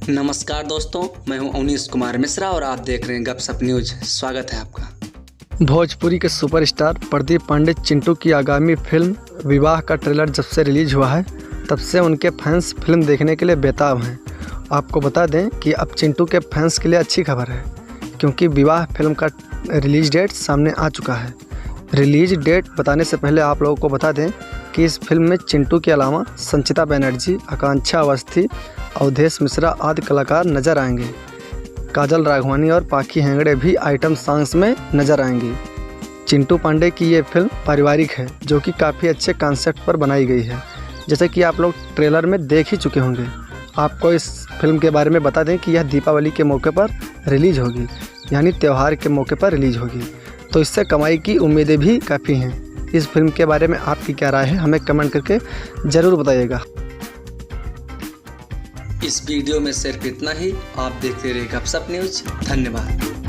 नमस्कार दोस्तों, मैं हूं अवनीश कुमार मिश्रा और आप देख रहे हैं गपशप न्यूज। स्वागत है आपका। भोजपुरी के सुपरस्टार प्रदीप पांडे चिंटू की आगामी फिल्म विवाह का ट्रेलर जब से रिलीज हुआ है तब से उनके फैंस फिल्म देखने के लिए बेताब हैं। आपको बता दें कि अब चिंटू के फैंस के लिए अच्छी खबर है, क्योंकि विवाह फिल्म का रिलीज डेट सामने आ चुका है। रिलीज डेट बताने से पहले आप लोगों को बता दें कि इस फिल्म में चिंटू के अलावा संचिता बनर्जी, आकांक्षा अवस्थी, अवधेश मिश्रा आदि कलाकार नजर आएंगे। काजल राघवानी और पाखी हेगड़े भी आइटम सॉन्ग्स में नजर आएंगी। चिंटू पांडे की ये फिल्म पारिवारिक है, जो कि काफ़ी अच्छे कॉन्सेप्ट पर बनाई गई है, जैसे कि आप लोग ट्रेलर में देख ही चुके होंगे। आपको इस फिल्म के बारे में बता दें कि यह दीपावली के मौके पर रिलीज होगी, यानी त्यौहार के मौके पर रिलीज होगी, तो इससे कमाई की उम्मीदें भी काफ़ी हैं। इस फिल्म के बारे में आपकी क्या राय है, हमें कमेंट करके ज़रूर बताइएगा। इस वीडियो में सिर्फ इतना ही। आप देखते रहिए गपशप न्यूज। धन्यवाद।